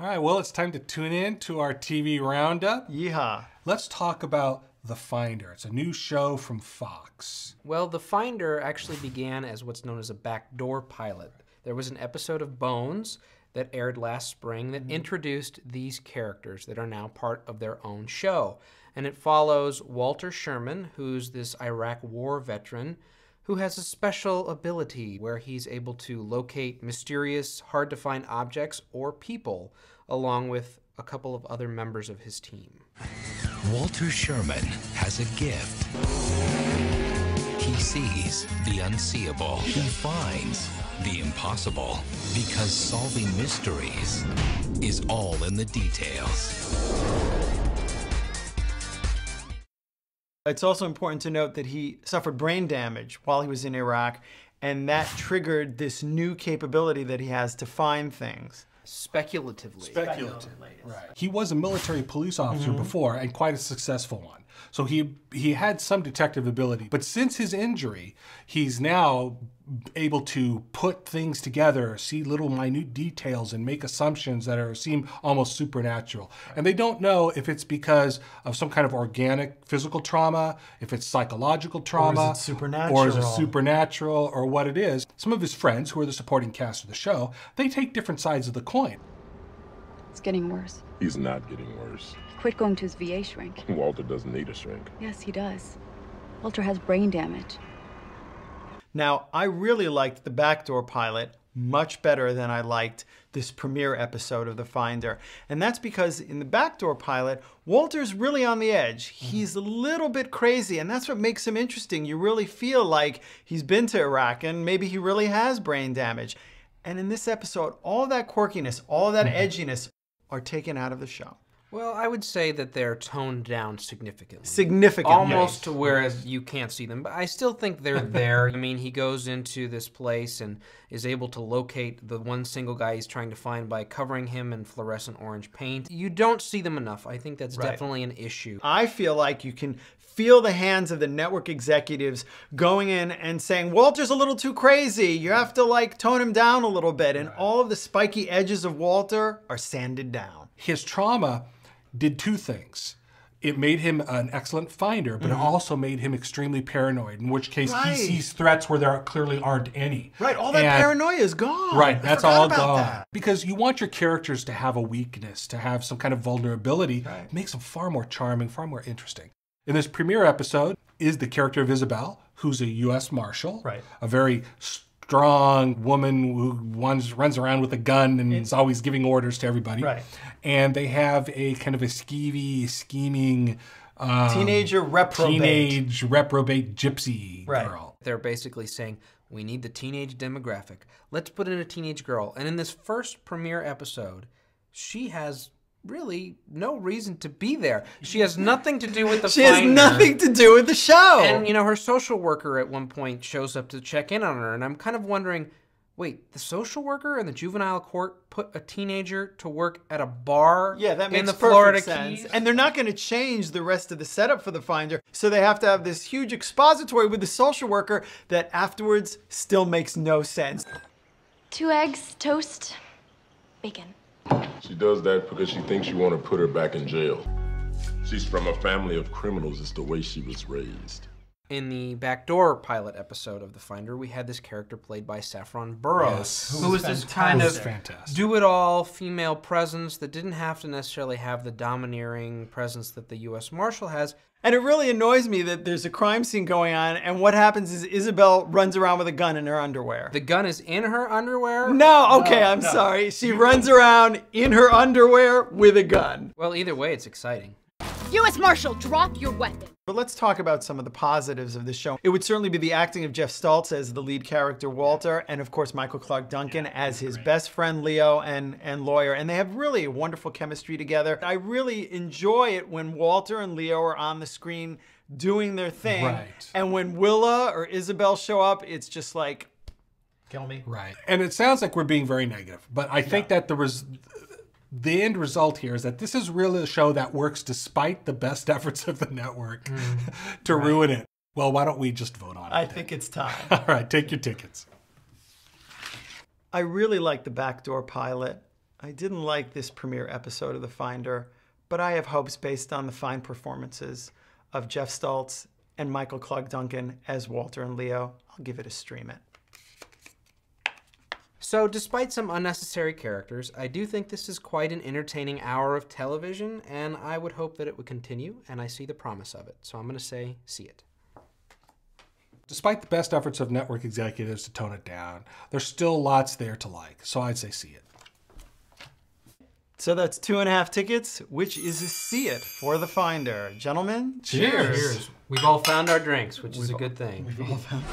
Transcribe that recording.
All right, well, it's time to tune in to our TV roundup. Yeehaw. Let's talk about The Finder. It's a new show from Fox. Well, The Finder actually began as what's known as a backdoor pilot. There was an episode of Bones that aired last spring that introduced these characters that are now part of their own show. And it follows Walter Sherman, who's this Iraq war veteran who has a special ability where he's able to locate mysterious, hard-to-find objects or people, along with a couple of other members of his team. Walter Sherman has a gift. He sees the unseeable. He finds the impossible. Because solving mysteries is all in the details. It's also important to note that he suffered brain damage while he was in Iraq, and that triggered this new capability that he has to find things. Speculatively. Right. He was a military police officer before, and quite a successful one. So he had some detective ability. But since his injury, he's now able to put things together, see little minute details, and make assumptions that seem almost supernatural. Right. And they don't know if it's because of some kind of organic physical trauma, if it's psychological trauma, or is it supernatural, or what it is. Some of his friends, who are the supporting cast of the show, they take different sides of the coin. It's getting worse. He's not getting worse. He quit going to his VA shrink. Walter doesn't need a shrink. Yes, he does. Walter has brain damage. Now, I really liked the backdoor pilot much better than I liked this premiere episode of The Finder. And that's because in the backdoor pilot, Walter's really on the edge. He's a little bit crazy, and that's what makes him interesting. You really feel like he's been to Iraq, and maybe he really has brain damage. And in this episode, all of that quirkiness, all of that edginess are taken out of the show. Well, I would say that they're toned down significantly. Significantly. Almost to where you can't see them. But I still think they're there. I mean, he goes into this place and is able to locate the one single guy he's trying to find by covering him in fluorescent orange paint. You don't see them enough. I think that's definitely an issue. I feel like you can feel the hands of the network executives going in and saying, Walter's a little too crazy. You have to like tone him down a little bit. And all of the spiky edges of Walter are sanded down. His trauma did two things. It made him an excellent finder, but it also made him extremely paranoid, in which case he sees threats where there clearly aren't any. Right, all that paranoia is gone. Right, that's all gone. Because you want your characters to have a weakness, to have some kind of vulnerability. It makes them far more charming, far more interesting. In this premiere episode is the character of Isabel, who's a U.S. Marshal, a very strong woman who runs around with a gun and is always giving orders to everybody. And they have a kind of a skeevy, scheming teenage reprobate gypsy girl. They're basically saying, we need the teenage demographic. Let's put in a teenage girl. And in this first premiere episode, she has really no reason to be there. She has nothing to do with the Finder. She has nothing to do with the show. And, you know, her social worker at one point shows up to check in on her. And I'm kind of wondering, wait, the social worker and the juvenile court put a teenager to work at a bar that makes in the perfect Florida sense. Keys? And they're not going to change the rest of the setup for the Finder, so they have to have this huge expository with the social worker that afterwards still makes no sense. 2 eggs, toast, bacon. She does that because she thinks you want to put her back in jail. She's from a family of criminals. It's the way she was raised. In the backdoor pilot episode of The Finder, we had this character played by Saffron Burrows, who was this kind of do-it-all female presence that didn't have to necessarily have the domineering presence that the U.S. Marshal has. And it really annoys me that there's a crime scene going on, and what happens is Isabel runs around with a gun in her underwear. The gun is in her underwear? No, okay, I'm sorry. She runs around in her underwear with a gun. Well, either way, it's exciting. U.S. Marshal, drop your weapon. But let's talk about some of the positives of the show. It would certainly be the acting of Geoff Stults as the lead character, Walter, and of course Michael Clarke Duncan as his best friend, Leo, and lawyer. And they have really wonderful chemistry together. I really enjoy it when Walter and Leo are on the screen doing their thing. And when Willa or Isabel show up, it's just like, kill me. And it sounds like we're being very negative, but I think that the end result here is that this is really a show that works despite the best efforts of the network to ruin it. Well, why don't we just vote on it? I think it's time. All right, take your tickets. I really like the backdoor pilot. I didn't like this premiere episode of The Finder, but I have hopes based on the fine performances of Geoff Stults and Michael Clarke Duncan as Walter and Leo. I'll give it a stream it. So despite some unnecessary characters, I do think this is quite an entertaining hour of television, and I would hope that it would continue, and I see the promise of it. So I'm going to say, see it. Despite the best efforts of network executives to tone it down, there's still lots there to like, so I'd say see it. So that's 2.5 tickets, which is a see it for The Finder. Gentlemen, cheers. Cheers. We've all found our drinks, which is a good thing. We've all found